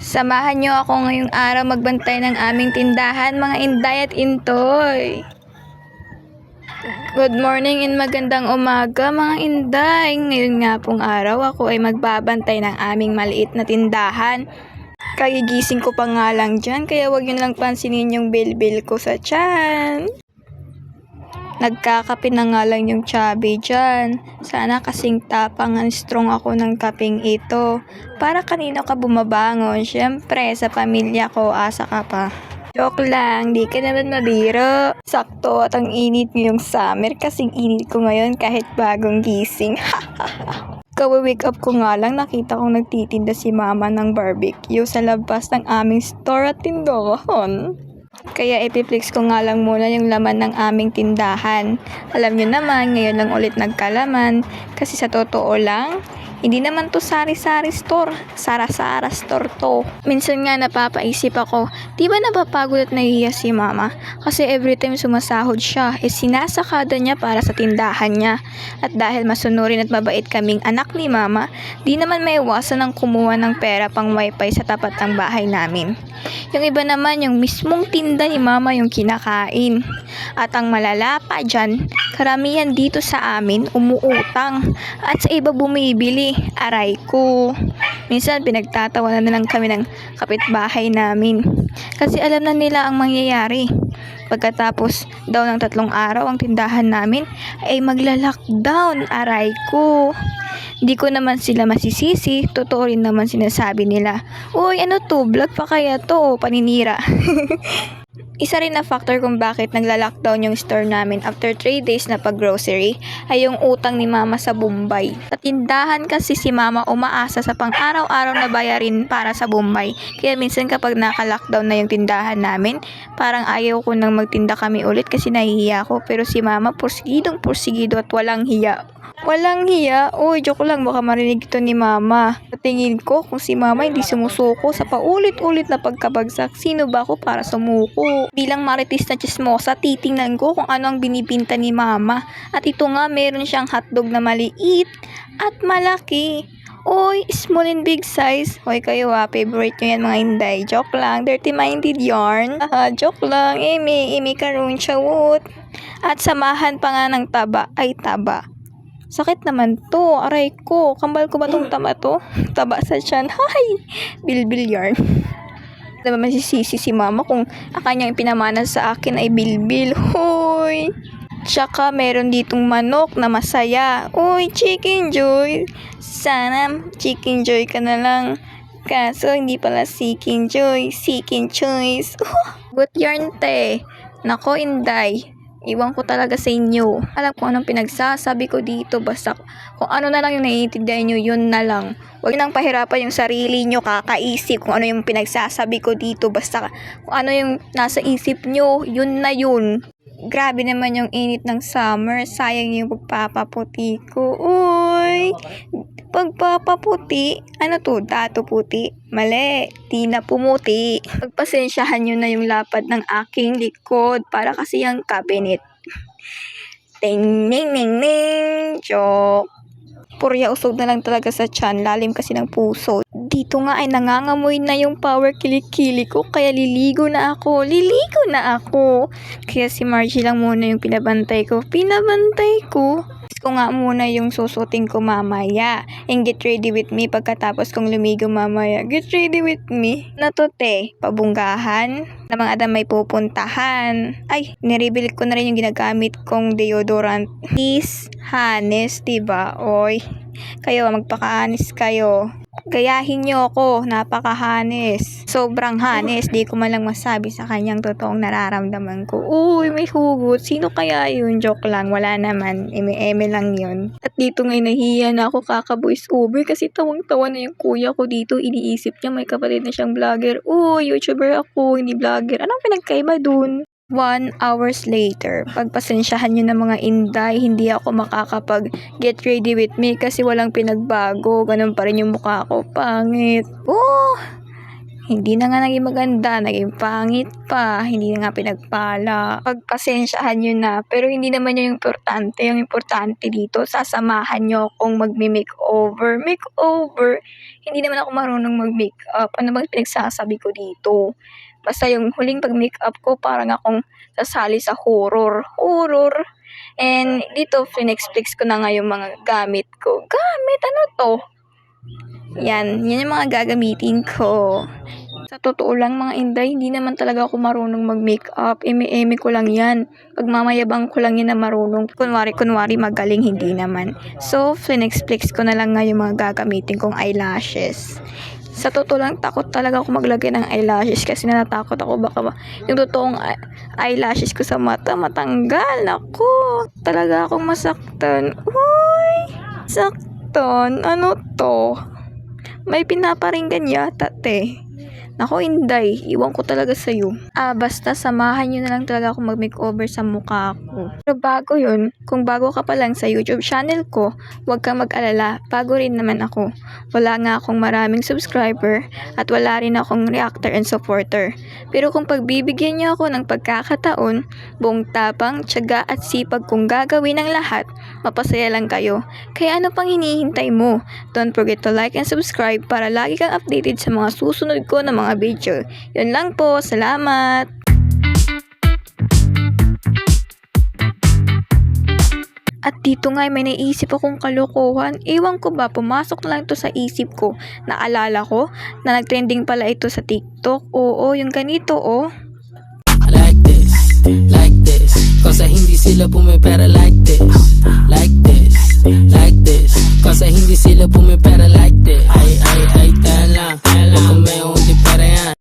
Samahan niyo ako ngayong araw magbantay ng aming tindahan, mga inday at intoy. Good morning and magandang umaga, mga inday. Ngayon nga pong araw ako ay magbabantay ng aming maliit na tindahan. Kagigising ko pa nga lang dyan, kaya wag yun lang pansinin yung bill ko sa tiyan. Nagkakape na nga lang yung chubby dyan. Sana kasing tapang and strong ako ng kaping ito. Para kanino ka bumabangon? Syempre, sa pamilya ko, asa ka pa. Joke lang, di ka naman mabiro. Sakto at ang init ngayong summer, kasing init ko ngayon kahit bagong gising. Kawi-wake up ko nga lang, nakita kong nagtitinda si mama ng barbecue sa labas ng aming store at tindahan. Kaya ipiplex ko nga lang muna yung laman ng aming tindahan. Alam nyo naman, ngayon lang ulit nagkalaman. Kasi sa totoo lang, hindi naman to sari-sari store. Sara-sara store to. Minsan nga napapaisip ako, di ba napapagod at nahihiya si mama? Kasi every time sumasahod siya, sinasakada niya para sa tindahan niya. At dahil masunurin at mabait kaming anak ni mama, di naman maiwasan ng kumuha ng pera pang wifi sa tapat ng bahay namin. Yung iba naman, yung mismong tinda ni mama yung kinakain. At ang malala pa dyan, karamihan dito sa amin umuutang at sa iba bumibili. Aray ko. Minsan pinagtatawanan na lang kami ng kapitbahay namin. Kasi alam na nila ang mangyayari. Pagkatapos daw ng 3 araw ang tindahan namin ay magla-lockdown. Aray ko. Di ko naman sila masisisi, totoo rin naman sinasabi nila. Uy, ano to? Vlog pa kaya to? Paninira. Isa rin na factor kung bakit nagla-lockdown yung store namin after 3 days na pag-grocery ay yung utang ni mama sa Bombay. Sa tindahan kasi si mama umaasa sa pang-araw-araw na bayarin para sa Bombay. Kaya minsan kapag naka-lockdown na yung tindahan namin, parang ayaw ko nang magtinda kami ulit kasi nahihiya ko. Pero si mama porsigidong porsigido at walang hiya. Walang hiya? Uy, joke lang, baka marinig ito ni mama. Sa tingin ko, kung si mama hindi sumusuko sa paulit-ulit na pagkabagsak, sino ba ako para sumuko? Bilang marites na chismosa, titingnan ko kung ano ang binibinta ni mama. At ito nga, meron siyang hotdog na maliit at malaki. Uy, small and big size. Hoy kayo favorite nyo yan mga inday. Joke lang, dirty-minded yarn. Joke lang, eme karon chawot. At samahan pa nga ng taba, ay taba. Sakit naman to, aray ko. Kambal ko ba tong taba to? Taba sa tiyan. Hay! Bilbil yarn. Diba masisisi si mama kung akanyang pinamana sa akin ay bilbil. Hoy! Tsaka meron ditong manok na masaya. Uy, Chicken Joy. Sana Chicken Joy ka na lang. Kaso hindi pala Chicken Joy, Chicken Choice. Good yarn te. Nako inday. Iwan ko talaga sa inyo. Alam ko anong pinagsasabi ko dito. Basta kung ano na lang yung naiintindihan nyo, yun na lang. Huwag nang pahirapan yung sarili nyo kakaisip kung ano yung pinagsasabi ko dito. Basta kung ano yung nasa isip nyo, yun na yun. Grabe naman yung init ng summer. Sayang yung pagpapaputi ko. Uy! Pagpapaputi? Ano to? Dato puti? Mali. Di na pumuti. Pagpasensyahan nyo na yung lapad ng aking likod para kasi yung cabinet. Ting ning ning ning. Joke. Purya usog na lang talaga sa tiyan. Lalim kasi ng puso. Dito nga ay nangangamoy na yung power kilikili ko. Kaya liligo na ako. Liligo na ako. Kaya si Margie lang muna yung pinabantay ko. Pinabantay ko nga muna yung susutin ko mamaya. And get ready with me pagkatapos kong lumigo mamaya. Get ready with me. Natote, pabunggahan. Na mga adam may pupuntahan. Ay, nireveal ko na rin yung ginagamit kong deodorant. Is Hanes, diba? Oy, kayo, magpaka-hanes kayo. Gayahin nyo ako, napaka-hanes. Sobrang hanes, di ko man lang masabi sa kanyang totoong nararamdaman ko. Uy, may hugot. Sino kaya yun? Joke lang, wala naman. Eme-eme lang yun. At dito ngayon nahiya na ako kaka-voice over kasi tawang-tawa na yung kuya ko dito. Iniisip niya may kapatid na siyang vlogger. Uy, YouTuber ako, hindi vlogger. Anong pinagkaiba dun? 1 hours later, pagpasensyahan nyo ng mga inday, hindi ako makakapag get ready with me kasi walang pinagbago. Ganun pa rin yung mukha ko. Pangit. Oh! Hindi na nga naging maganda, naging pangit pa, hindi na nga pinagpala. Pagpasensyahan nyo na, pero hindi naman yun yung importante. Yung importante dito, sasamahan nyo akong magme-makeover. Makeover? Hindi naman ako marunong mag-makeup. Ano bang pinagsasabi ko dito? Basta yung huling pag-makeup ko, parang akong sasali sa horror. Horror? And dito, flinexflix ko na nga yung mga gamit ko. Gamit? Ano to? Yan yung mga gagamitin ko. Sa totoo lang mga inday, hindi naman talaga ako marunong mag-makeup. Eme-eme ko lang yan. Pagmamayabang ko lang yan na marunong. Kunwari magaling, hindi naman. So, flinexflix ko na lang nga yung mga gagamitin kong eyelashes. Sa totoo lang, takot talaga ako maglagay ng eyelashes kasi natatakot ako baka yung totoong eyelashes ko sa mata matanggal. Naku, talaga akong masaktan. Uy, saktan. Ano to? May pinaparinggan yata, te. Nako, Inday, iwan ko talaga sa'yo. Basta samahan nyo na lang talaga ako mag-makeover sa mukha ko. Pero bago yun, kung bago ka pa lang sa YouTube channel ko, huwag kang mag-alala, bago rin naman ako. Wala nga akong maraming subscriber at wala rin akong reactor and supporter. Pero kung pagbibigyan nyo ako ng pagkakataon, buong tapang, tiyaga at sipag kong gagawin ang lahat, mapasaya lang kayo. Kaya ano pang hinihintay mo? Don't forget to like and subscribe para lagi kang updated sa mga susunod ko na mga video. Yun lang po. Salamat! At dito nga may naisip akong kalokohan. Ewan ko ba, pumasok na lang to sa isip ko. Naalala ko na nagtrending pala ito sa TikTok. Oo, yung ganito oh. Like this, kasi hindi sila pumipera like this, kasi hindi sila pumipera like this. Ay, tala, wag kang may hindi para yan.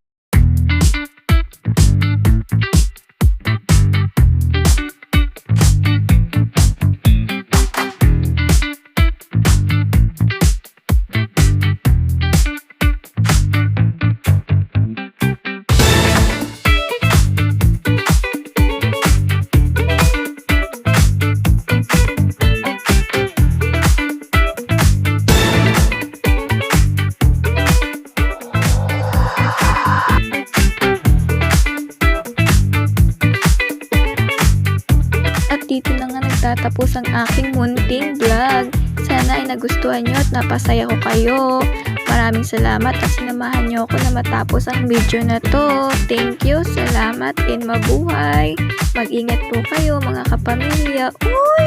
Dito na nga nagtatapos ang aking munting vlog. Sana ay nagustuhan nyo at napasaya ko kayo. Maraming salamat at sinamahan nyo ako na matapos ang video na to. Thank you, salamat, and mabuhay. Mag-ingat po kayo mga kapamilya. Uy,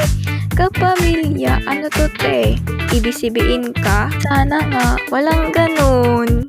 kapamilya, ano to te? Ibisibiin ka? Sana nga, walang ganun.